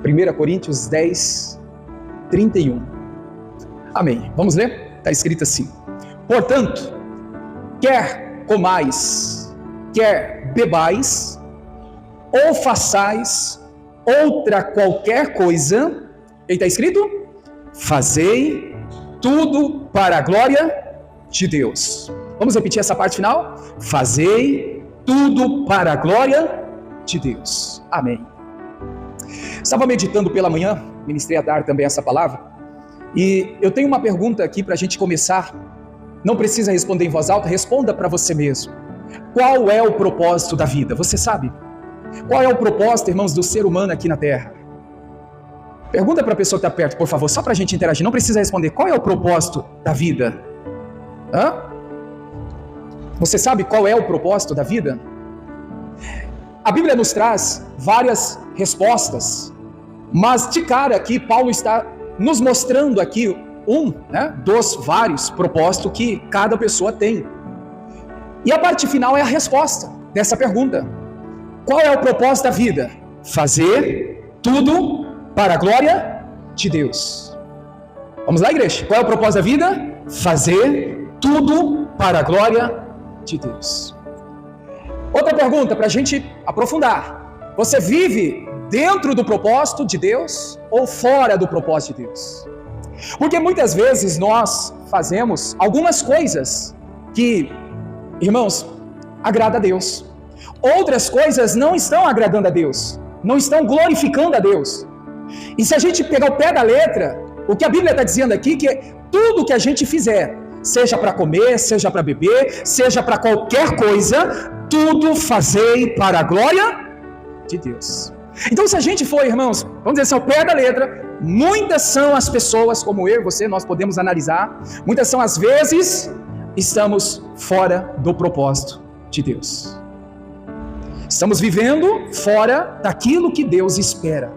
1 Coríntios 10, 31. Amém. Vamos ler? Está escrito assim: portanto, quer comais, quer bebais, ou façais outra qualquer coisa, e está escrito: fazei tudo para a glória de Deus. Vamos repetir essa parte final? Fazei tudo para a glória de Deus. Amém. Estava meditando pela manhã, ministrei a dar também essa palavra, e eu tenho uma pergunta aqui para a gente começar. Não precisa responder em voz alta, responda para você mesmo. Qual é o propósito da vida? Você sabe? Qual é o propósito, irmãos, do ser humano aqui na Terra? Pergunta para a pessoa que está perto, por favor, só para a gente interagir. Não precisa responder. Qual é o propósito da vida? Você sabe qual é o propósito da vida? A Bíblia nos traz várias respostas, mas de cara aqui, Paulo está nos mostrando aqui dos vários propósitos que cada pessoa tem. E a parte final é a resposta dessa pergunta. Qual é o propósito da vida? Fazer tudo para a glória de Deus. Vamos lá, igreja? Qual é o propósito da vida? Fazer tudo para a glória de Deus. Outra pergunta para a gente aprofundar: você vive dentro do propósito de Deus ou fora do propósito de Deus? Porque muitas vezes nós fazemos algumas coisas que, irmãos, agrada a Deus. Outras coisas não estão agradando a Deus, não estão glorificando a Deus. E se a gente pegar o pé da letra, o que a Bíblia está dizendo aqui, que tudo que a gente fizer, seja para comer, seja para beber, seja para qualquer coisa, tudo fazei para a glória de Deus. Então, se a gente for, irmãos, vamos dizer assim, ao pé da letra, muitas são as pessoas, como eu e você, nós podemos analisar, muitas são as vezes, estamos fora do propósito de Deus. Estamos vivendo fora daquilo que Deus espera.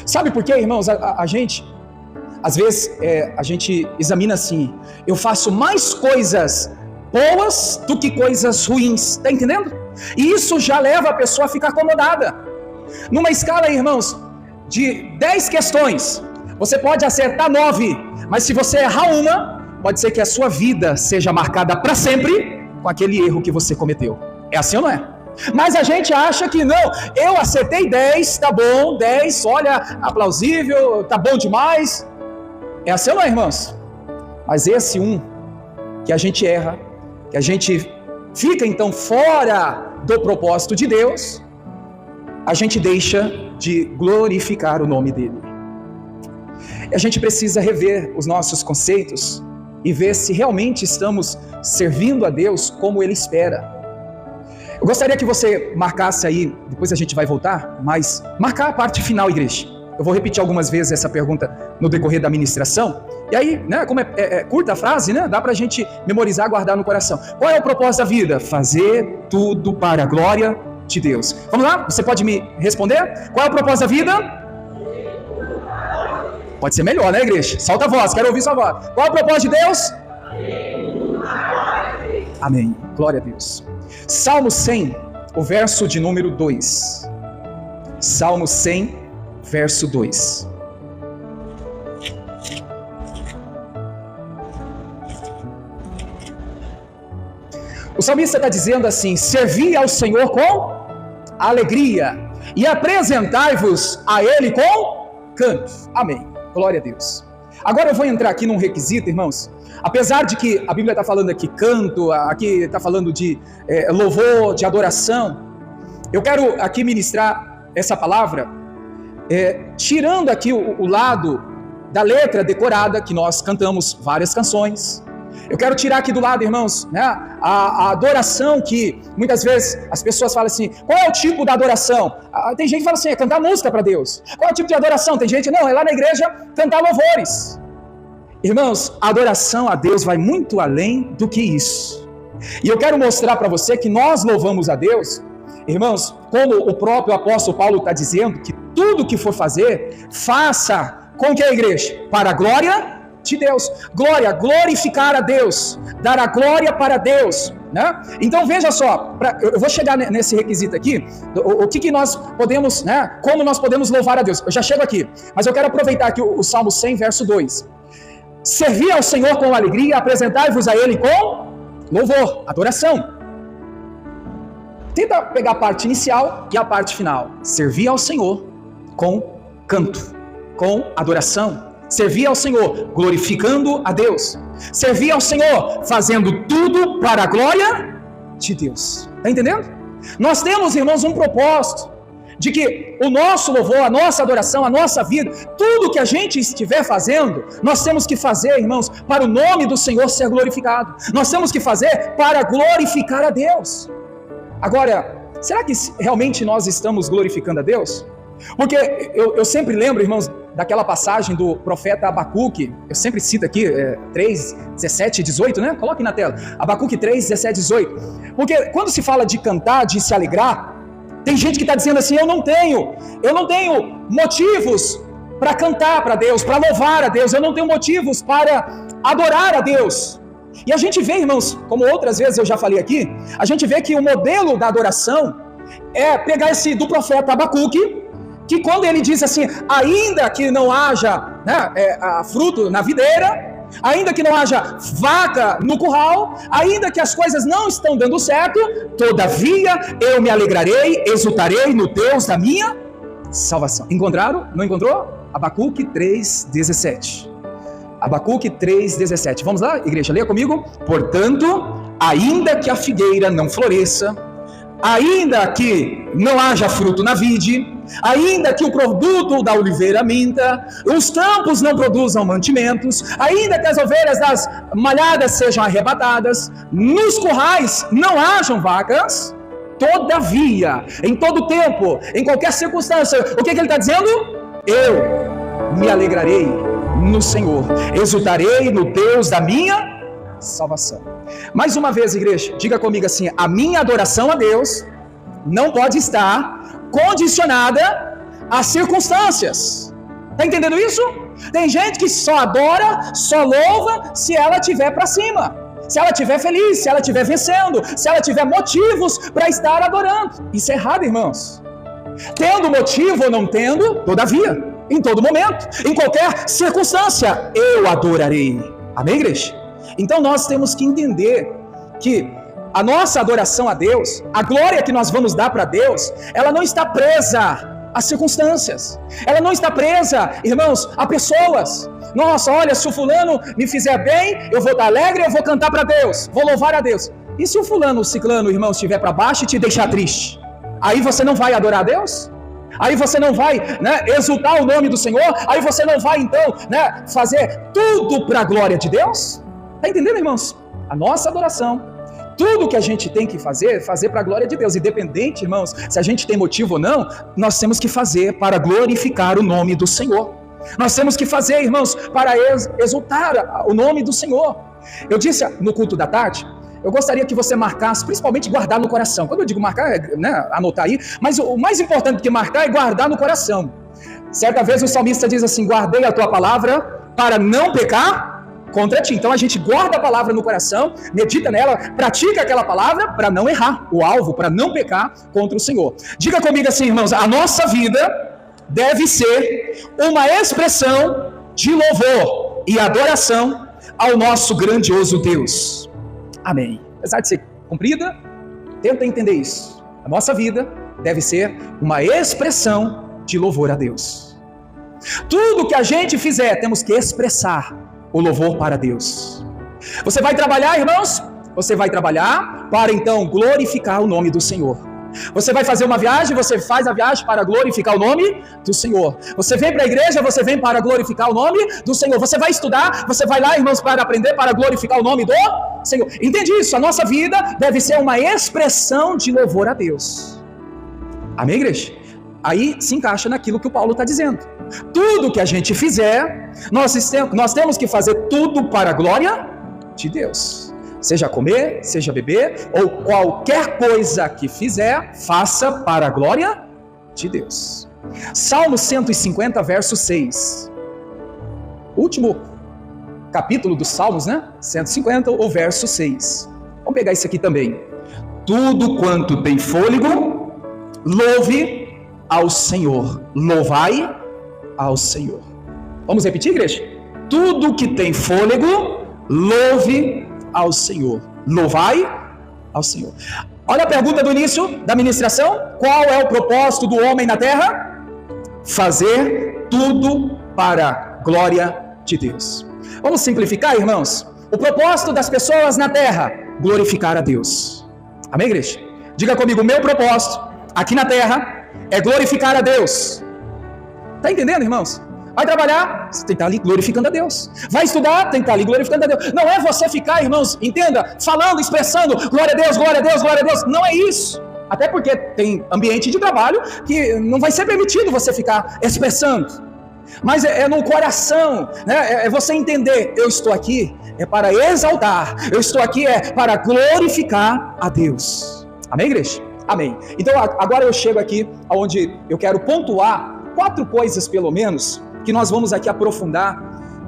Sabe por quê, irmãos? A gente, às vezes, a gente examina assim: eu faço mais coisas boas do que coisas ruins. Está entendendo? E isso já leva a pessoa a ficar acomodada. Numa escala, irmãos, de 10 questões, você pode acertar 9, mas se você errar uma, pode ser que a sua vida seja marcada para sempre com aquele erro que você cometeu. É assim ou não é? Mas a gente acha que não, eu acertei 10, tá bom, 10, olha, aplausível, tá bom demais. É assim ou não é, irmãos? Mas esse que a gente erra, que a gente fica então fora do propósito de Deus, a gente deixa de glorificar o nome dele. E a gente precisa rever os nossos conceitos e ver se realmente estamos servindo a Deus como ele espera. Eu gostaria que você marcasse aí, depois a gente vai voltar, mas marcar a parte final, igreja. Eu vou repetir algumas vezes essa pergunta no decorrer da ministração. E aí, como é curta a frase, dá pra gente memorizar, guardar no coração. Qual é o propósito da vida? Fazer tudo para a glória de Deus. Vamos lá? Você pode me responder? Qual é o propósito da vida? Pode ser melhor, né, igreja? Solta a voz, quero ouvir sua voz. Qual é o propósito de Deus? Amém. Glória a Deus. Salmo 100, o verso de número 2. Salmo 100, verso 2. O salmista está dizendo assim: servi ao Senhor com alegria e apresentai-vos a Ele com canto. Amém. Glória a Deus. Agora eu vou entrar aqui num requisito, irmãos. Apesar de que a Bíblia está falando aqui canto, aqui está falando de louvor, de adoração, eu quero aqui ministrar essa palavra, tirando aqui o lado da letra decorada, que nós cantamos várias canções. Eu quero tirar aqui do lado, irmãos, a adoração, que muitas vezes as pessoas falam assim: qual é o tipo da adoração? Tem gente que fala assim: é cantar música para Deus. Qual é o tipo de adoração? Tem gente, não, é lá na igreja cantar louvores. Irmãos, a adoração a Deus vai muito além do que isso. E eu quero mostrar para você que nós louvamos a Deus, irmãos, como o próprio apóstolo Paulo está dizendo, que tudo que for fazer, faça com que a igreja? Para a glória de Deus. Glória, glorificar a Deus, dar a glória para Deus. né? Então veja só, eu vou chegar nesse requisito aqui, o que nós podemos, né? Como nós podemos louvar a Deus. Eu já chego aqui, mas eu quero aproveitar aqui o Salmo 100, verso 2. Servi ao Senhor com alegria, apresentai-vos a Ele com louvor, adoração. Tenta pegar a parte inicial e a parte final. Servir ao Senhor com canto, com adoração. Servir ao Senhor glorificando a Deus. Servir ao Senhor fazendo tudo para a glória de Deus. Está entendendo? Nós temos, irmãos, um propósito de que o nosso louvor, a nossa adoração, a nossa vida, tudo que a gente estiver fazendo, nós temos que fazer, irmãos, para o nome do Senhor ser glorificado. Nós temos que fazer para glorificar a Deus. Agora, será que realmente nós estamos glorificando a Deus? Porque eu sempre lembro, irmãos, daquela passagem do profeta Abacuque, eu sempre cito aqui, 3, 17 e 18, né? Coloque na tela, Abacuque 3, 17 e 18. Porque quando se fala de cantar, de se alegrar, tem gente que está dizendo assim, eu não tenho motivos para cantar para Deus, para louvar a Deus, eu não tenho motivos para adorar a Deus. E a gente vê, irmãos, como outras vezes eu já falei aqui, a gente vê que o modelo da adoração é pegar esse do profeta Abacuque, que quando ele diz assim, ainda que não haja, né, fruto na videira, ainda que não haja vaca no curral, ainda que as coisas não estão dando certo, todavia eu me alegrarei, exultarei no Deus da minha salvação. Encontraram? Não encontrou? Abacuque 3:17. Abacuque 3:17. Vamos lá, igreja, leia comigo. Portanto, ainda que a figueira não floresça, ainda que não haja fruto na vide, ainda que o produto da oliveira minta, os campos não produzam mantimentos, ainda que as ovelhas das malhadas sejam arrebatadas, nos currais não hajam vacas, todavia, em todo tempo, em qualquer circunstância, o que ele está dizendo? Eu me alegrarei no Senhor, exultarei no Deus da minha salvação. Mais uma vez, igreja, diga comigo assim, a minha adoração a Deus não pode estar condicionada às circunstâncias. Está entendendo isso? Tem gente que só adora, só louva se ela estiver para cima, se ela estiver feliz, se ela estiver vencendo, se ela tiver motivos para estar adorando. Isso é errado, irmãos. Tendo motivo ou não tendo, todavia, em todo momento, em qualquer circunstância, eu adorarei. Amém, igreja? Então nós temos que entender que a nossa adoração a Deus, a glória que nós vamos dar para Deus, ela não está presa às circunstâncias, ela não está presa, irmãos, a pessoas. Nossa, olha, se o fulano me fizer bem, eu vou estar alegre, eu vou cantar para Deus, vou louvar a Deus. E se o fulano, o ciclano, irmão, estiver para baixo e te deixar triste, aí você não vai adorar a Deus? Aí você não vai, né, exultar o nome do Senhor? Aí você não vai então, né, fazer tudo para a glória de Deus? Está entendendo, irmãos? A nossa adoração, tudo que a gente tem que fazer para a glória de Deus, independente, irmãos, se a gente tem motivo ou não, nós temos que fazer para glorificar o nome do Senhor. Nós temos que fazer, irmãos, para exultar o nome do Senhor. Eu disse no culto da tarde, eu gostaria que você marcasse, principalmente guardar no coração. Quando eu digo marcar, é, né, anotar aí, mas o mais importante do que marcar é guardar no coração. Certa vez o salmista diz assim, guardei a tua palavra para não pecar contra ti. Então a gente guarda a palavra no coração, medita nela, pratica aquela palavra para não errar o alvo, para não pecar contra o Senhor. Diga comigo assim, irmãos, a nossa vida deve ser uma expressão de louvor e adoração ao nosso grandioso Deus. Amém. Apesar de ser comprida, tenta entender isso. A nossa vida deve ser uma expressão de louvor a Deus. Tudo que a gente fizer, temos que expressar o louvor para Deus. Você vai trabalhar, irmãos? Você vai trabalhar para então glorificar o nome do Senhor. Você vai fazer uma viagem, você faz a viagem para glorificar o nome do Senhor. Você vem para a igreja, você vem para glorificar o nome do Senhor. Você vai estudar, você vai lá, irmãos, para aprender, para glorificar o nome do Senhor. Entende isso? A nossa vida deve ser uma expressão de louvor a Deus. Amém, igreja? Aí se encaixa naquilo que o Paulo está dizendo. Tudo que a gente fizer, nós temos que fazer tudo para a glória de Deus. Seja comer, seja beber, ou qualquer coisa que fizer, faça para a glória de Deus. Salmo 150, verso 6. Último capítulo dos Salmos, né? 150, o verso 6. Vamos pegar isso aqui também. Tudo quanto tem fôlego, louve ao Senhor. Louvai ao Senhor. Vamos repetir, igreja? Tudo que tem fôlego, louve ao Senhor. Louvai ao Senhor. Olha a pergunta do início da ministração. Qual é o propósito do homem na terra? Fazer tudo para a glória de Deus. Vamos simplificar, irmãos? O propósito das pessoas na terra, glorificar a Deus. Amém, igreja? Diga comigo, meu propósito aqui na terra é glorificar a Deus. Está entendendo, irmãos? Vai trabalhar, você tem que estar ali glorificando a Deus. Vai estudar, tem que estar ali glorificando a Deus. Não é você ficar, irmãos, entenda, falando, expressando, glória a Deus, glória a Deus, glória a Deus. Não é isso. Até porque tem ambiente de trabalho que não vai ser permitido você ficar expressando. Mas é no coração, né? É você entender, eu estou aqui é para exaltar, eu estou aqui é para glorificar a Deus. Amém, igreja? Amém. Então agora eu chego aqui onde eu quero pontuar 4 coisas pelo menos, que nós vamos aqui aprofundar,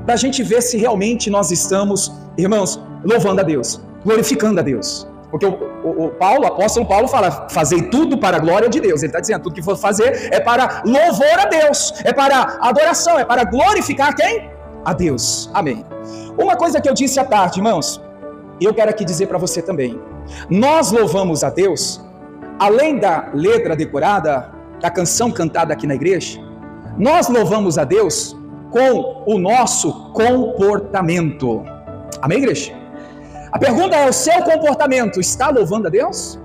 para a gente ver se realmente nós estamos, irmãos, louvando a Deus, glorificando a Deus. Porque o apóstolo Paulo fala, fazei tudo para a glória de Deus. Ele está dizendo, tudo que for fazer é para louvor a Deus, é para adoração, é para glorificar quem? A Deus. Amém. Uma coisa que eu disse à tarde, irmãos, e eu quero aqui dizer para você também, nós louvamos a Deus, além da letra decorada, da canção cantada aqui na igreja, nós louvamos a Deus com o nosso comportamento. Amém, igreja? A pergunta é, o seu comportamento está louvando a Deus?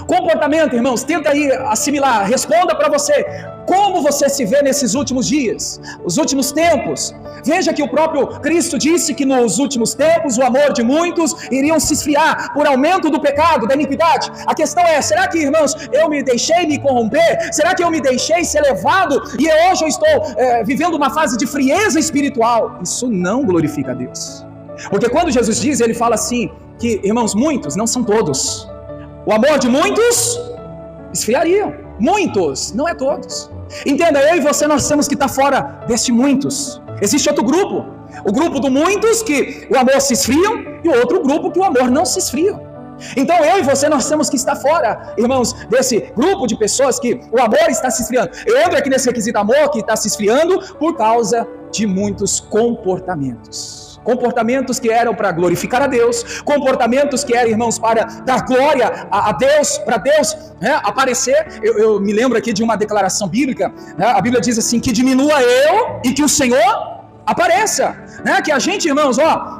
Comportamento, irmãos, tenta aí assimilar, responda para você, como você se vê nesses últimos dias, os últimos tempos. Veja que o próprio Cristo disse que nos últimos tempos o amor de muitos iriam se esfriar por aumento do pecado, da iniquidade. A questão é, será que, irmãos, eu me deixei me corromper? Será que eu me deixei ser levado e hoje eu estou vivendo uma fase de frieza espiritual? Isso não glorifica a Deus. Porque quando Jesus diz, ele fala assim, que, irmãos, muitos, não são todos. O amor de muitos esfriariam. Muitos, não é todos. Entenda, eu e você, nós temos que estar fora deste muitos. Existe outro grupo. O grupo do muitos que o amor se esfriam e o outro grupo que o amor não se esfria. Então eu e você, nós temos que estar fora, irmãos, desse grupo de pessoas que o amor está se esfriando. Eu entro aqui nesse requisito amor que está se esfriando por causa de muitos comportamentos. Comportamentos que eram para glorificar a Deus, comportamentos que eram, irmãos, para dar glória a Deus, para Deus aparecer. Eu me lembro aqui de uma declaração bíblica, a Bíblia diz assim, que diminua eu e que o Senhor apareça, que a gente, irmãos,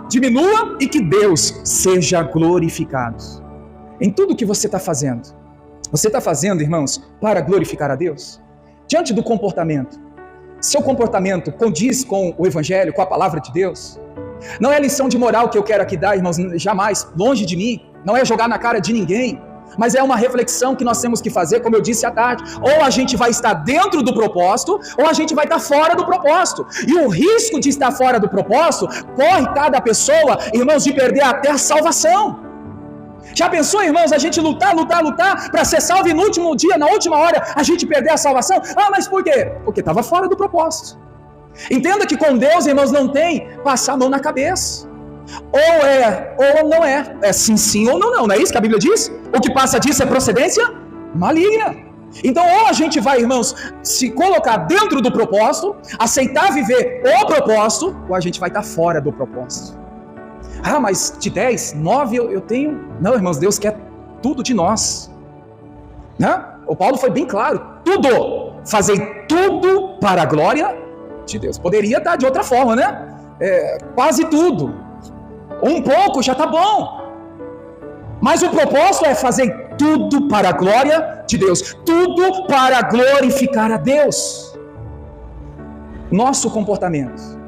diminua e que Deus seja glorificado. Em tudo que você está fazendo, irmãos, para glorificar a Deus? Diante do comportamento, seu comportamento condiz com o Evangelho, com a palavra de Deus? Não é lição de moral que eu quero aqui dar, irmãos, jamais, longe de mim, não é jogar na cara de ninguém, mas é uma reflexão que nós temos que fazer, como eu disse à tarde, ou a gente vai estar dentro do propósito, ou a gente vai estar fora do propósito, e o risco de estar fora do propósito, corre cada pessoa, irmãos, de perder até a salvação. Já pensou, irmãos, a gente lutar para ser salvo e no último dia, na última hora, a gente perder a salvação? Mas por quê? Porque estava fora do propósito. Entenda que com Deus, irmãos, não tem passar a mão na cabeça. Ou é, ou não é. É sim ou não. Não é isso que a Bíblia diz? O que passa disso é procedência maligna. Então, ou a gente vai, irmãos, se colocar dentro do propósito, aceitar viver o propósito, ou a gente vai estar fora do propósito. Mas de 10, 9 eu tenho... Não, irmãos, Deus quer tudo de nós. O Paulo foi bem claro. Tudo. Fazei tudo para a glória de Deus. Poderia estar de outra forma, quase tudo. Um pouco já está bom. Mas o propósito é fazer tudo para a glória de Deus. Tudo para glorificar a Deus. Nosso comportamento.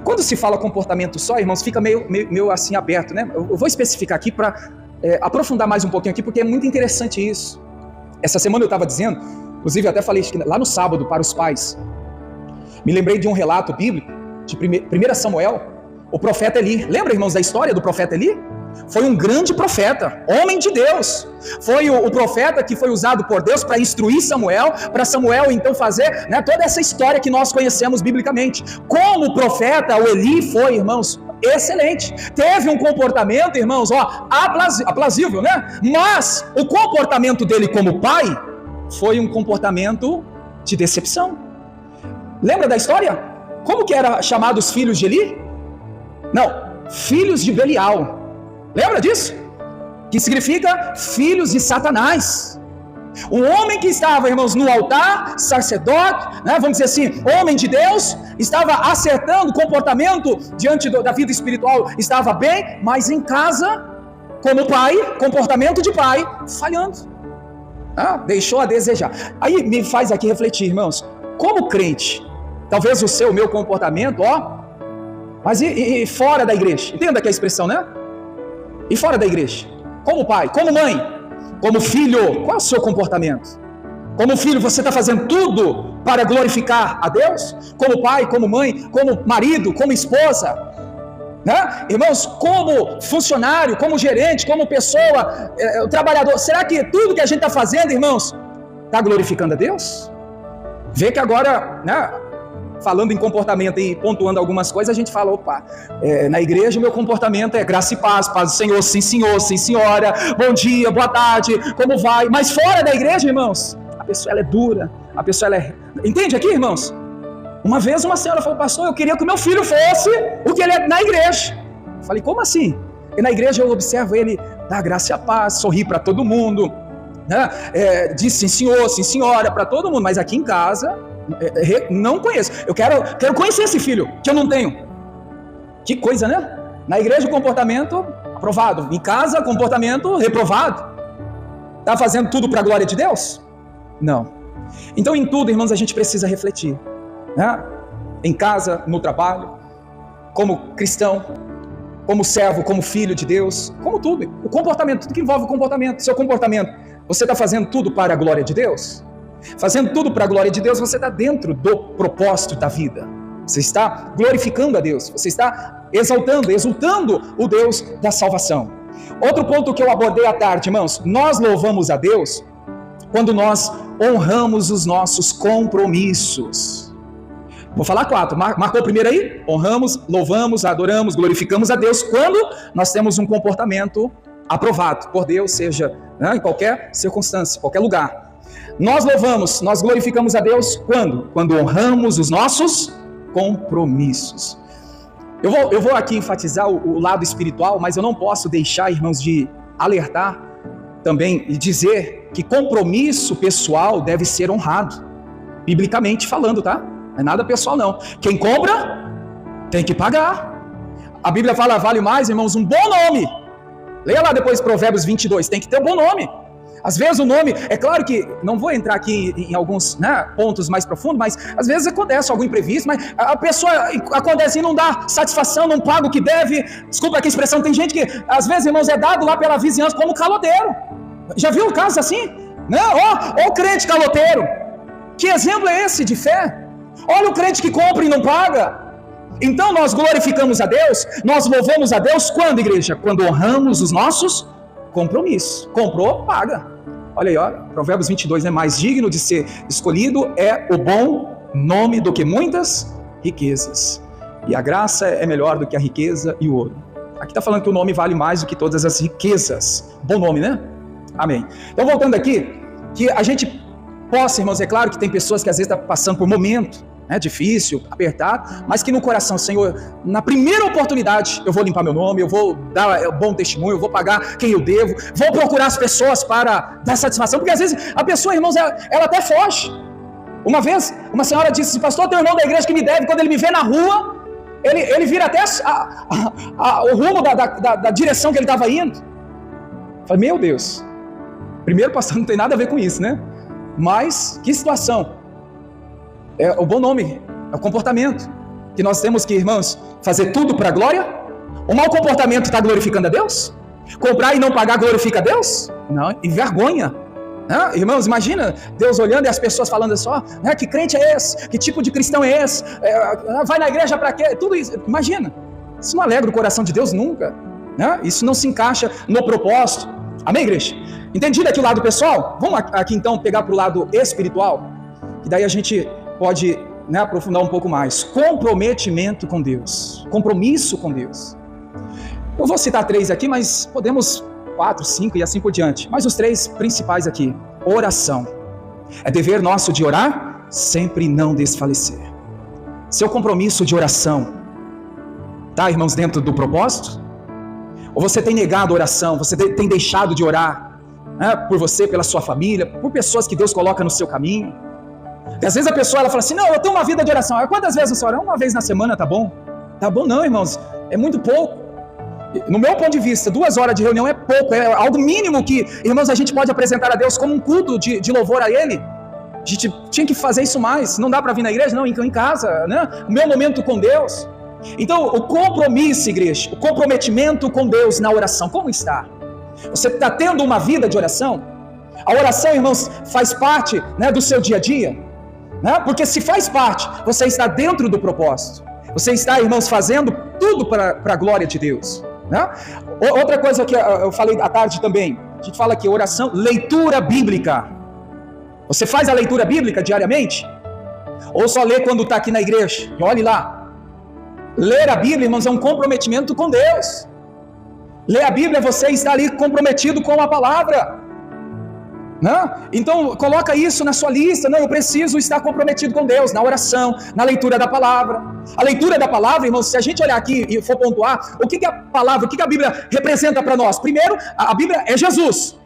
Quando se fala comportamento só, irmãos, fica meio assim aberto, Eu vou especificar aqui para aprofundar mais um pouquinho aqui, porque é muito interessante isso. Essa semana eu estava dizendo, inclusive eu até falei lá no sábado para os pais, me lembrei de um relato bíblico de 1 Samuel, o profeta Eli. Lembra, irmãos, da história do profeta Eli? Foi um grande profeta, homem de Deus. Foi o profeta que foi usado por Deus para instruir Samuel, para Samuel então fazer toda essa história que nós conhecemos biblicamente. Como profeta, o Eli foi, irmãos, excelente. Teve um comportamento, irmãos, aprazível, né? Mas o comportamento dele como pai foi um comportamento de decepção. Lembra da história? Como que eram chamados os filhos de Eli? Não, filhos de Belial. Lembra disso? Que significa filhos de Satanás. Um homem que estava, irmãos, no altar, sacerdote, né, vamos dizer assim, homem de Deus, estava acertando o comportamento diante da vida espiritual, estava bem, mas em casa, como pai, comportamento de pai, falhando. Deixou a desejar. Aí me faz aqui refletir, irmãos, como crente, talvez o meu comportamento, mas e fora da igreja? Entenda aqui a expressão, né? E fora da igreja? Como pai, como mãe, como filho, qual é o seu comportamento? Como filho, você está fazendo tudo para glorificar a Deus? Como pai, como mãe, como marido, como esposa, né? Irmãos, como funcionário, como gerente, como pessoa, trabalhador, será que tudo que a gente está fazendo, irmãos, está glorificando a Deus? Vê que agora, né, falando em comportamento e pontuando algumas coisas, a gente fala, na igreja o meu comportamento é graça e paz do Senhor, sim senhor, sim senhora, bom dia, boa tarde, como vai? Mas fora da igreja, irmãos, a pessoa ela é dura, a pessoa ela é... Entende aqui, irmãos? Uma vez uma senhora falou, pastor, eu queria que o meu filho fosse o que ele é na igreja. Eu falei, como assim? E na igreja eu observo ele dar graça e a paz, sorrir para todo mundo, né? Diz sim senhor, sim senhora para todo mundo, mas aqui em casa... não conheço, eu quero conhecer esse filho, que eu não tenho. Que coisa, né? Na igreja o comportamento aprovado, em casa comportamento reprovado. Está fazendo tudo para a glória de Deus? Não. Então em tudo, irmãos, a gente precisa refletir, né? Em casa, no trabalho, como cristão, como servo, como filho de Deus, como tudo, o comportamento, tudo que envolve o comportamento, seu comportamento, você está fazendo tudo para a glória de Deus? Fazendo tudo para a glória de Deus, você está dentro do propósito da vida. Você está glorificando a Deus. Você está exultando o Deus da salvação. Outro ponto que eu abordei à tarde, irmãos. Nós louvamos a Deus quando nós honramos os nossos compromissos. Vou falar 4. Marcou o primeiro aí? Honramos, louvamos, adoramos, glorificamos a Deus quando nós temos um comportamento aprovado por Deus, seja, né, em qualquer circunstância, qualquer lugar. Nós louvamos, nós glorificamos a Deus quando? Quando honramos os nossos compromissos. Eu vou aqui enfatizar o lado espiritual, mas eu não posso deixar, irmãos, de alertar também e dizer que compromisso pessoal deve ser honrado, biblicamente falando, tá? Não é nada pessoal não. Quem compra, tem que pagar. A Bíblia fala, vale mais, irmãos, um bom nome. Leia lá depois Provérbios 22, tem que ter um bom nome. Às vezes o nome, é claro que, não vou entrar aqui em alguns, né, pontos mais profundos, mas às vezes acontece algum imprevisto, mas a pessoa acontece e não dá satisfação, não paga o que deve. Desculpa aqui a expressão, tem gente que às vezes, irmãos, é dado lá pela vizinhança como caloteiro. Já viu casos assim? Não, ó o crente caloteiro. Que exemplo é esse de fé? Olha o crente que compra e não paga. Então nós glorificamos a Deus, nós louvamos a Deus quando, igreja? Quando honramos os nossos compromissos. Comprou, paga. Olha aí, ó, Provérbios 22, né? Mais digno de ser escolhido é o bom nome do que muitas riquezas. E a graça é melhor do que a riqueza e o ouro. Aqui está falando que o nome vale mais do que todas as riquezas. Bom nome, né? Amém. Então, voltando aqui, que a gente possa, irmãos, é claro que tem pessoas que às vezes estão passando por momento, né, difícil, apertado, mas que no coração, Senhor, na primeira oportunidade, eu vou limpar meu nome, eu vou dar bom testemunho, eu vou pagar quem eu devo, vou procurar as pessoas para dar satisfação, porque às vezes a pessoa, irmãos, ela até foge. Uma vez, uma senhora disse, pastor, tem um irmão da igreja que me deve, quando ele me vê na rua, ele vira até o rumo da direção que ele estava indo. Eu falei, meu Deus, primeiro, pastor, não tem nada a ver com isso, né? Mas, que situação. É o bom nome, é o comportamento, que nós temos que, irmãos, fazer tudo para a glória. O mau comportamento está glorificando a Deus? Comprar e não pagar glorifica a Deus? Não, envergonha. Irmãos, imagina Deus olhando e as pessoas falando só, que crente é esse? Que tipo de cristão é esse? Vai na igreja para quê? Tudo isso, imagina. Isso não alegra o coração de Deus nunca. Isso não se encaixa no propósito. Amém, igreja? Entendido aqui o lado pessoal? Vamos aqui então pegar para o lado espiritual, que daí a gente pode aprofundar um pouco mais. Comprometimento com Deus. Compromisso com Deus. Eu vou citar 3 aqui, mas podemos 4, 5 e assim por diante. Mas os 3 principais aqui. Oração. É dever nosso de orar, sempre não desfalecer. Seu compromisso de oração está, irmãos, dentro do propósito? Ou você tem negado a oração? Você tem deixado de orar, né, por você, pela sua família, por pessoas que Deus coloca no seu caminho? E às vezes a pessoa fala assim: não, eu tenho uma vida de oração. Quantas vezes você ora? Uma vez na semana, tá bom? Tá bom não, irmãos, é muito pouco. No meu ponto de vista, 2 horas de reunião é pouco, é algo mínimo que, irmãos, a gente pode apresentar a Deus como um culto de louvor a Ele. A gente tinha que fazer isso mais. Não dá para vir na igreja? Não, em casa, né? O meu momento com Deus. Então, o compromisso, igreja, o comprometimento com Deus na oração, como está? Você está tendo uma vida de oração? A oração, irmãos, faz parte, né, do seu dia a dia, né? Porque se faz parte, você está dentro do propósito. Você está, irmãos, fazendo tudo para a glória de Deus, né? Outra coisa que eu falei à tarde também, a gente fala aqui, oração, leitura bíblica. Você faz a leitura bíblica diariamente? Ou só lê quando está aqui na igreja? E olhe lá. Ler a Bíblia, irmãos, é um comprometimento com Deus. Ler a Bíblia, você está ali comprometido com a palavra. Não? Então, coloca isso na sua lista. Não, eu preciso estar comprometido com Deus, na oração, na leitura da palavra. A leitura da palavra, irmãos, se a gente olhar aqui e for pontuar, o que a palavra, o que a Bíblia representa para nós? Primeiro, a Bíblia é Jesus.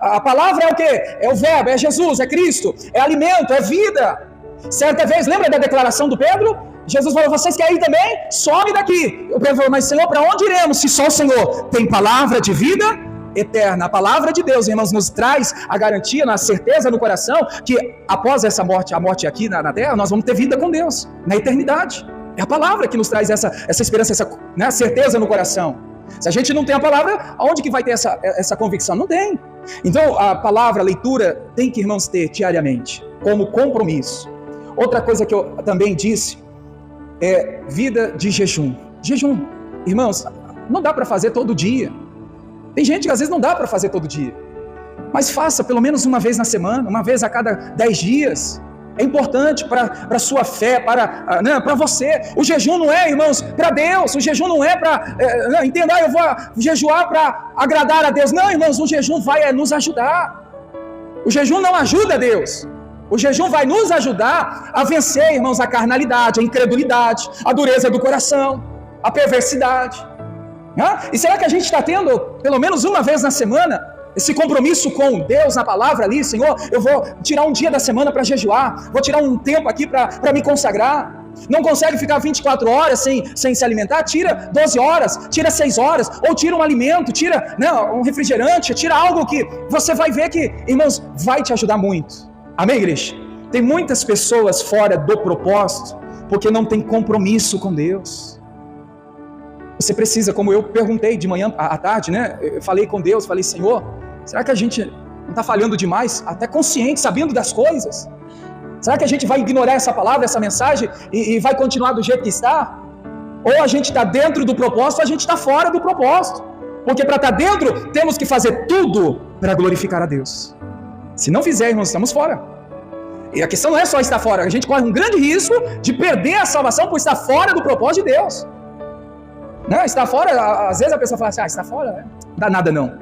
A palavra é o quê? É o verbo, é Jesus, é Cristo, é alimento, é vida. Certa vez, lembra da declaração do Pedro? Jesus falou: vocês querem ir também? Sobe daqui. O Pedro falou: mas Senhor, para onde iremos se só o Senhor tem palavra de vida eterna? A palavra de Deus, irmãos, nos traz a garantia, a certeza no coração que após essa morte, a morte aqui na terra, nós vamos ter vida com Deus, na eternidade. É a palavra que nos traz essa esperança, essa certeza no coração. Se a gente não tem a palavra, aonde que vai ter essa convicção? Não tem. Então, a palavra, a leitura, tem que, irmãos, ter diariamente, como compromisso. Outra coisa que eu também disse é vida de jejum. Jejum, irmãos, não dá para fazer todo dia. Tem gente que às vezes não dá para fazer todo dia. Mas faça pelo menos uma vez na semana, uma vez a cada 10 dias. É importante para a sua fé, para você. O jejum não é, irmãos, para Deus. O jejum não é para, entenda, eu vou jejuar para agradar a Deus. Não, irmãos, o jejum vai nos ajudar. O jejum não ajuda a Deus. O jejum vai nos ajudar a vencer, irmãos, a carnalidade, a incredulidade, a dureza do coração, a perversidade. E será que a gente está tendo, pelo menos uma vez na semana, esse compromisso com Deus na palavra ali? Senhor, eu vou tirar um dia da semana para jejuar, vou tirar um tempo aqui para me consagrar. Não consegue ficar 24 horas sem se alimentar? Tira 12 horas, tira 6 horas, ou tira um alimento, tira um refrigerante, tira algo que você vai ver que, irmãos, vai te ajudar muito. Amém, igreja? Tem muitas pessoas fora do propósito, porque não tem compromisso com Deus. Você precisa, como eu perguntei de manhã à tarde, né? Eu falei com Deus, falei: Senhor, será que a gente não está falhando demais? Até consciente, sabendo das coisas? Será que a gente vai ignorar essa palavra, essa mensagem e vai continuar do jeito que está? Ou a gente está dentro do propósito, ou a gente está fora do propósito. Porque para estar dentro, temos que fazer tudo para glorificar a Deus. Se não fizer, irmãos, estamos fora. E a questão não é só estar fora, a gente corre um grande risco de perder a salvação por estar fora do propósito de Deus. Não, está fora, às vezes a pessoa fala assim: está fora, não dá nada não.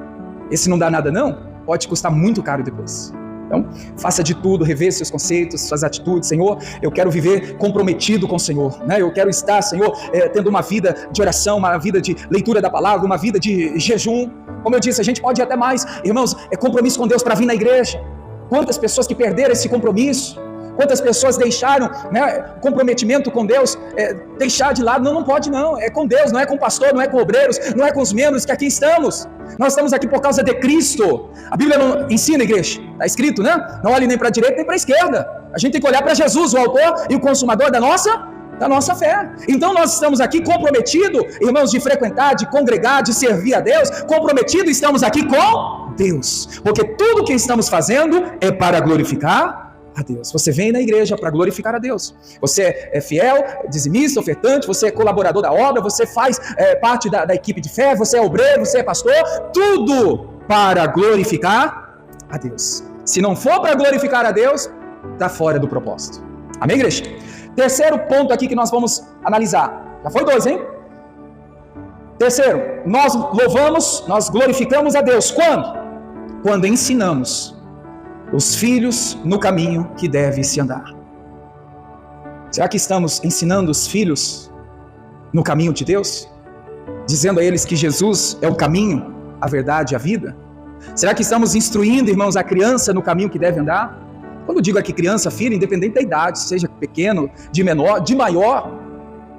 Esse não dá nada não, pode custar muito caro depois. Então, faça de tudo, rever seus conceitos, suas atitudes. Senhor, eu quero viver comprometido com o Senhor, né? Eu quero estar, Senhor, tendo uma vida de oração, uma vida de leitura da palavra, uma vida de jejum. Como eu disse, a gente pode ir até mais, irmãos, compromisso com Deus para vir na igreja. Quantas pessoas que perderam esse compromisso? Quantas pessoas deixaram, né, comprometimento com Deus, deixar de lado? Não pode não, é com Deus, não é com o pastor, não é com obreiros, não é com os membros que aqui estamos. Nós estamos aqui por causa de Cristo. A Bíblia não ensina, igreja, está escrito, né? Não olhe nem para a direita nem para a esquerda. A gente tem que olhar para Jesus, o autor e o consumador da nossa fé. Então nós estamos aqui comprometidos, irmãos, de frequentar, de congregar, de servir a Deus. Comprometidos estamos aqui com Deus, porque tudo que estamos fazendo é para glorificar a Deus. Você vem na igreja para glorificar a Deus. Você é fiel, dizimista, ofertante, você é colaborador da obra, você faz parte da equipe de fé, você é obreiro, você é pastor, tudo para glorificar a Deus. Se não for para glorificar a Deus, está fora do propósito. Amém, igreja? Terceiro ponto aqui que nós vamos analisar. Já foi 2, hein? Terceiro, nós louvamos, nós glorificamos a Deus. Quando? Quando ensinamos os filhos no caminho que deve se andar. Será que estamos ensinando os filhos no caminho de Deus? Dizendo a eles que Jesus é o caminho, a verdade e a vida? Será que estamos instruindo, irmãos, a criança no caminho que deve andar? Quando digo aqui criança, filho, independente da idade, seja pequeno, de menor, de maior,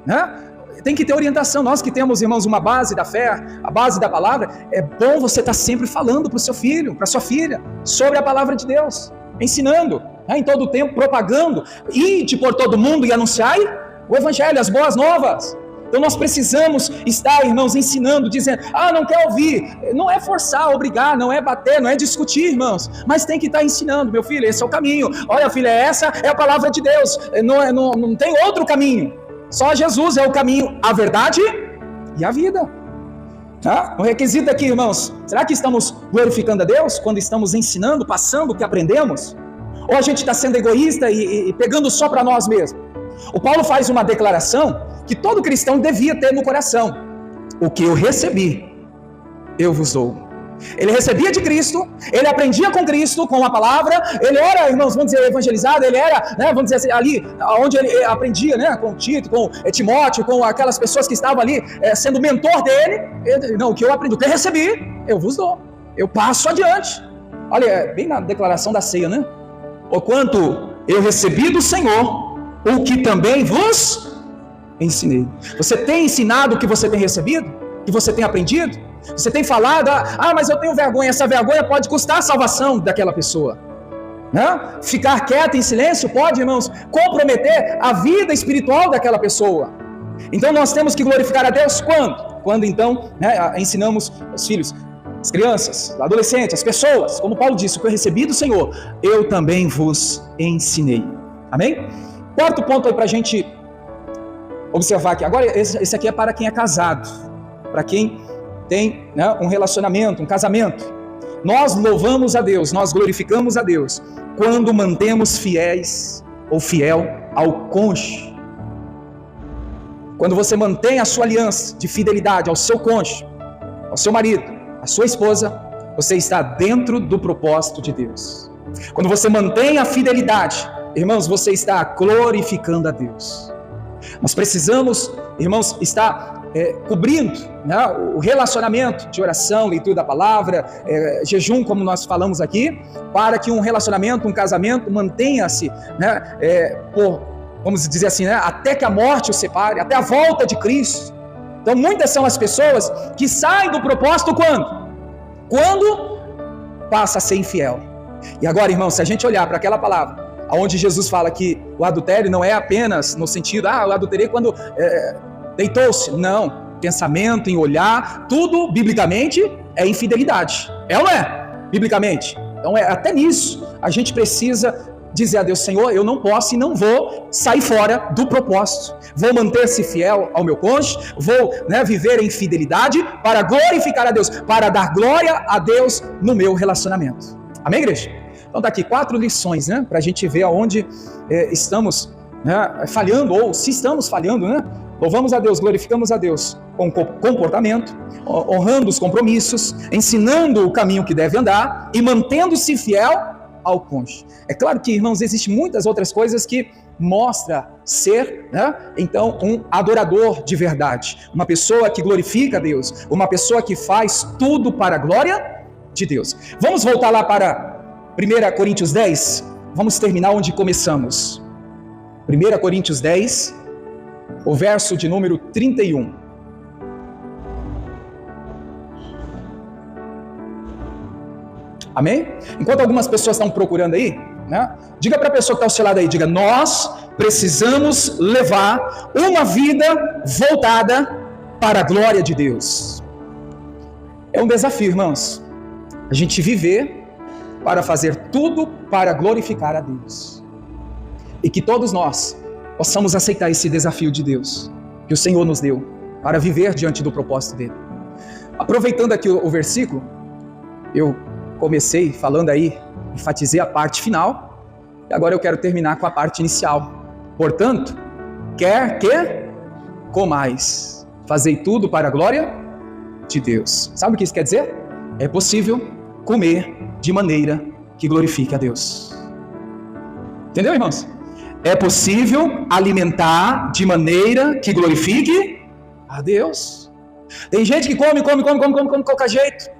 né? Tem que ter orientação. Nós que temos, irmãos, uma base da fé, a base da palavra, é bom você estar sempre falando para o seu filho, para a sua filha, sobre a palavra de Deus, ensinando, né, em todo o tempo, propagando, ide por todo mundo e anunciai o evangelho, as boas novas. Então nós precisamos estar, irmãos, ensinando, dizendo, não quer ouvir, não é forçar, obrigar, não é bater, não é discutir, irmãos, mas tem que estar ensinando, meu filho, esse é o caminho, olha filha, essa é a palavra de Deus, não tem outro caminho, só Jesus é o caminho, a verdade e a vida. O requisito aqui, irmãos, será que estamos glorificando a Deus quando estamos ensinando, passando o que aprendemos? Ou a gente está sendo egoísta e pegando só para nós mesmos? O Paulo faz uma declaração que todo cristão devia ter no coração: o que eu recebi, eu vos dou. Ele recebia de Cristo, ele aprendia com Cristo, com a palavra, ele era, irmãos, vamos dizer, evangelizado, ele era, né, vamos dizer assim, ali onde ele aprendia, né, com Tito, com Timóteo, com aquelas pessoas que estavam ali sendo mentor dele. O que eu aprendi, o que eu recebi, eu vos dou, eu passo adiante. Olha, bem na declaração da ceia, né? O quanto eu recebi do Senhor, o que também vos ensinei. Você tem ensinado o que você tem recebido? O que você tem aprendido? Você tem falado, mas eu tenho vergonha. Essa vergonha pode custar a salvação daquela pessoa, né? Ficar quieto em silêncio pode, irmãos, comprometer a vida espiritual daquela pessoa. Então nós temos que glorificar a Deus quando? Quando então, né, ensinamos os filhos, as crianças, os adolescentes, as pessoas, como Paulo disse, o que eu recebi do Senhor, eu também vos ensinei. Amém? Quarto ponto aí para a gente observar aqui. Agora, esse aqui é para quem é casado, para quem tem, né, um relacionamento, um casamento. Nós louvamos a Deus, nós glorificamos a Deus quando mantemos fiéis ou fiel ao cônjuge. Quando você mantém a sua aliança de fidelidade ao seu cônjuge, ao seu marido, à sua esposa, você está dentro do propósito de Deus. Quando você mantém a fidelidade, irmãos, você está glorificando a Deus. Nós precisamos, irmãos, estar cobrindo, né, o relacionamento de oração, leitura da palavra, jejum, como nós falamos aqui, para que um relacionamento, um casamento mantenha-se, né, vamos dizer assim, né, até que a morte o separe, até a volta de Cristo. Então muitas são as pessoas que saem do propósito quando? Quando passa a ser infiel. E agora, irmãos, se a gente olhar para aquela palavra onde Jesus fala que o adultério não é apenas no sentido, eu adulterei quando deitou-se. Não, pensamento, em olhar, tudo biblicamente é infidelidade. É ou não é? Biblicamente. Então até nisso a gente precisa dizer a Deus: Senhor, eu não posso e não vou sair fora do propósito. Vou manter-se fiel ao meu cônjuge, vou, né, viver em fidelidade para glorificar a Deus, para dar glória a Deus no meu relacionamento. Amém, igreja? Então tá aqui 4 lições, né, para a gente ver aonde estamos, né, falhando, ou se estamos falhando, né? Louvamos a Deus, glorificamos a Deus com comportamento, honrando os compromissos, ensinando o caminho que deve andar e mantendo-se fiel ao cônjuge. É claro que, irmãos, existem muitas outras coisas que mostra ser, né, então, um adorador de verdade, uma pessoa que glorifica a Deus, uma pessoa que faz tudo para a glória de Deus. Vamos voltar lá para 1 Coríntios 10, vamos terminar onde começamos. 1 Coríntios 10, o verso de número 31. Amém? Enquanto algumas pessoas estão procurando aí, né, diga para a pessoa que está ao seu lado aí, diga: nós precisamos levar uma vida voltada para a glória de Deus. É um desafio, irmãos, a gente viver para fazer tudo para glorificar a Deus. E que todos nós possamos aceitar esse desafio de Deus, que o Senhor nos deu, para viver diante do propósito dele. Aproveitando aqui o versículo, eu comecei falando aí, enfatizei a parte final, e agora eu quero terminar com a parte inicial. Portanto, quer que comais, fazei tudo para a glória de Deus. Sabe o que isso quer dizer? É possível comer de maneira que glorifique a Deus. Entendeu, irmãos? É possível alimentar de maneira que glorifique a Deus. Tem gente que come de qualquer jeito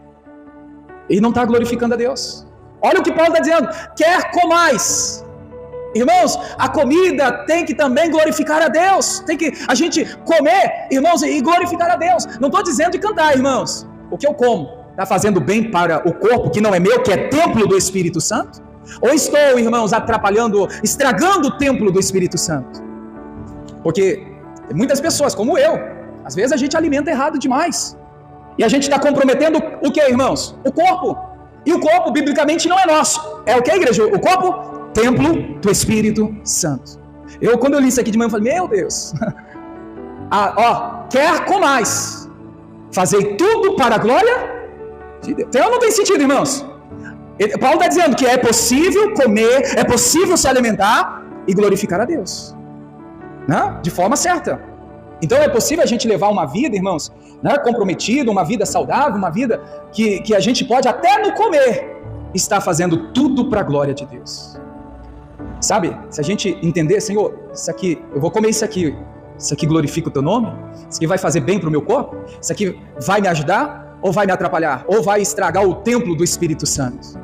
e não está glorificando a Deus. Olha o que Paulo está dizendo: quer comais. Irmãos, a comida tem que também glorificar a Deus. Tem que a gente comer, irmãos, e glorificar a Deus. Não estou dizendo de cantar, irmãos. O que eu como está fazendo bem para o corpo, que não é meu, que é templo do Espírito Santo? Ou estou, irmãos, atrapalhando, estragando o templo do Espírito Santo? Porque tem muitas pessoas, como eu, às vezes a gente alimenta errado demais. E a gente está comprometendo o que, irmãos? O corpo. E o corpo, biblicamente, não é nosso. É o que, igreja? O corpo? Templo do Espírito Santo. Quando eu li isso aqui de manhã, eu falei: meu Deus. Quer comais, fazei tudo para a glória de Deus. Então não tem sentido, irmãos. Paulo está dizendo que é possível comer, é possível se alimentar e glorificar a Deus, né? De forma certa. Então é possível a gente levar uma vida, irmãos, né, comprometida, uma vida saudável, uma vida que a gente pode até no comer estar fazendo tudo para a glória de Deus. Sabe, se a gente entender: Senhor, isso aqui, eu vou comer isso aqui glorifica o teu nome, isso aqui vai fazer bem para o meu corpo, isso aqui vai me ajudar ou vai me atrapalhar, ou vai estragar o templo do Espírito Santo.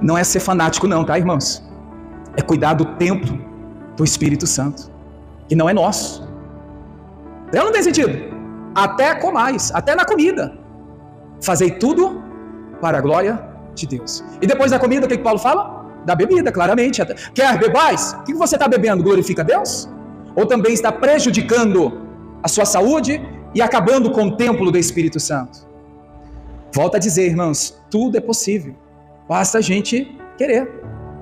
Não é ser fanático não, tá, irmãos? É cuidar do templo do Espírito Santo, que não é nosso. Então não tem sentido. Até comais, até na comida, fazei tudo para a glória de Deus. E depois da comida, o que Paulo fala? Da bebida, claramente. Quer bebais? O que você está bebendo? Glorifica a Deus? Ou também está prejudicando a sua saúde e acabando com o templo do Espírito Santo? Volto a dizer, irmãos, tudo é possível. Basta a gente querer.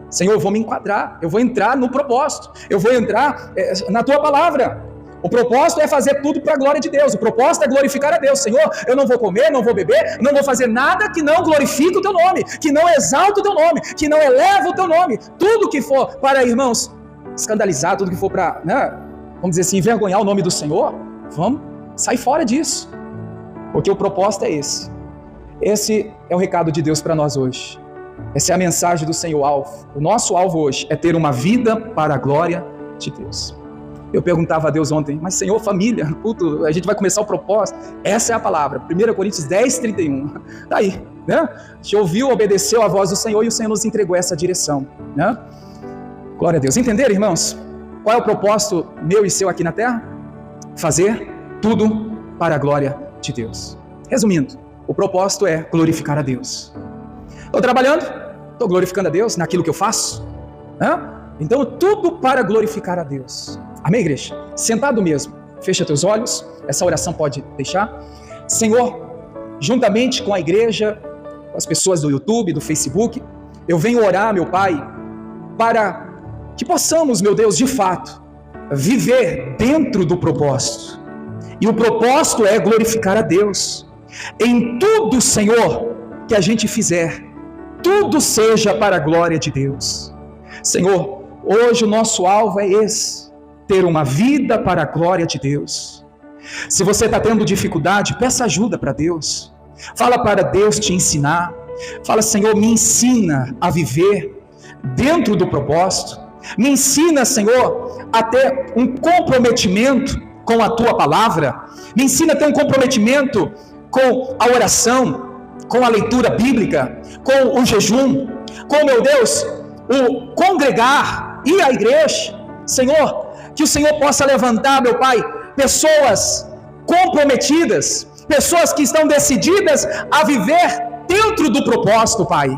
Senhor, eu vou me enquadrar, eu vou entrar no propósito, eu vou entrar na tua palavra. O propósito é fazer tudo para a glória de Deus. O propósito é glorificar a Deus. Senhor, eu não vou comer, não vou beber, não vou fazer nada que não glorifique o teu nome, que não exalte o teu nome, que não eleve o teu nome. Tudo que for para, irmãos, escandalizar, tudo que for para, né, vamos dizer assim, envergonhar o nome do Senhor, vamos sair fora disso. Porque o propósito é esse. Esse é o recado de Deus para nós hoje. Essa é a mensagem do Senhor alvo. O nosso alvo hoje é ter uma vida para a glória de Deus. Eu perguntava a Deus ontem: mas Senhor, família, culto, a gente vai começar o propósito. Essa é a palavra, 1 Coríntios 10:31. Está aí, né? A gente ouviu, obedeceu a voz do Senhor e o Senhor nos entregou essa direção, né? Glória a Deus. Entenderam, irmãos? Qual é o propósito meu e seu aqui na terra? Fazer tudo para a glória de Deus. Resumindo, o propósito é glorificar a Deus. Estou trabalhando, estou glorificando a Deus naquilo que eu faço, né? Então tudo para glorificar a Deus. Amém, igreja? Sentado mesmo, fecha teus olhos, essa oração pode deixar. Senhor, juntamente com a igreja, com as pessoas do YouTube, do Facebook, eu venho orar, meu Pai, para que possamos, meu Deus, de fato, viver dentro do propósito. E o propósito é glorificar a Deus. Em tudo, Senhor, que a gente fizer, tudo seja para a glória de Deus. Senhor, hoje o nosso alvo é esse: ter uma vida para a glória de Deus. Se você está tendo dificuldade, peça ajuda para Deus. Fala para Deus te ensinar. Fala: Senhor, me ensina a viver dentro do propósito. Me ensina, Senhor, a ter um comprometimento com a tua palavra. Me ensina a ter um comprometimento com a oração, com a leitura bíblica, com o jejum, com, meu Deus, o congregar, ir à igreja. Senhor, que o Senhor possa levantar, meu Pai, pessoas comprometidas, pessoas que estão decididas a viver dentro do propósito, Pai.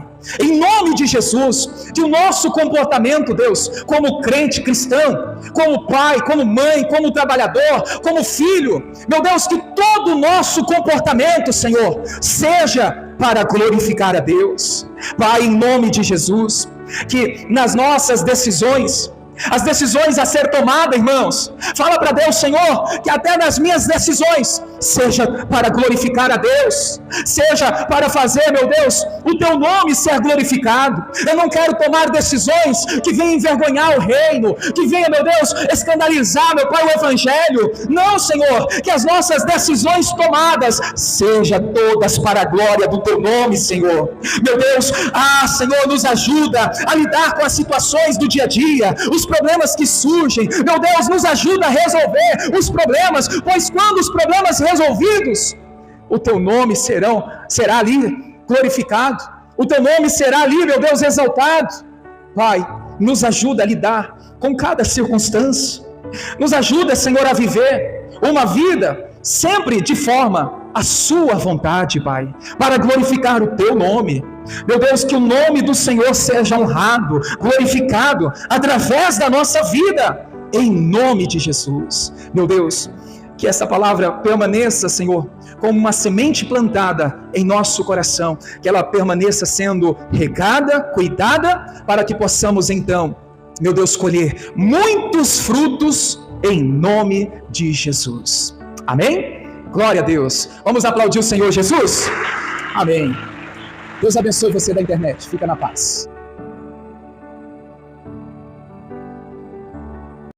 Em nome de Jesus, que o nosso comportamento, Deus, como crente cristão, como pai, como mãe, como trabalhador, como filho, meu Deus, que todo o nosso comportamento, Senhor, seja para glorificar a Deus. Pai, em nome de Jesus, que nas nossas decisões, as decisões a ser tomada, irmãos. Fala para Deus: Senhor, que até nas minhas decisões seja para glorificar a Deus, seja para fazer, meu Deus, o teu nome ser glorificado. Eu não quero tomar decisões que venham envergonhar o reino, que venham, meu Deus, escandalizar, meu Pai, o evangelho. Não, Senhor, que as nossas decisões tomadas sejam todas para a glória do teu nome, Senhor. Meu Deus, Senhor, nos ajuda a lidar com as situações do dia a dia, os problemas que surgem. Meu Deus, nos ajuda a resolver os problemas, pois quando os problemas resolvidos, o teu nome será ali glorificado, o teu nome será ali, meu Deus, exaltado. Pai, nos ajuda a lidar com cada circunstância, nos ajuda, Senhor, a viver uma vida sempre de forma a sua vontade, Pai, para glorificar o teu nome. Meu Deus, que o nome do Senhor seja honrado, glorificado através da nossa vida, em nome de Jesus. Meu Deus, que essa palavra permaneça, Senhor, como uma semente plantada em nosso coração, que ela permaneça sendo regada, cuidada, para que possamos então, meu Deus, colher muitos frutos em nome de Jesus. Amém? Glória a Deus. Vamos aplaudir o Senhor Jesus? Amém. Deus abençoe você da internet. Fica na paz.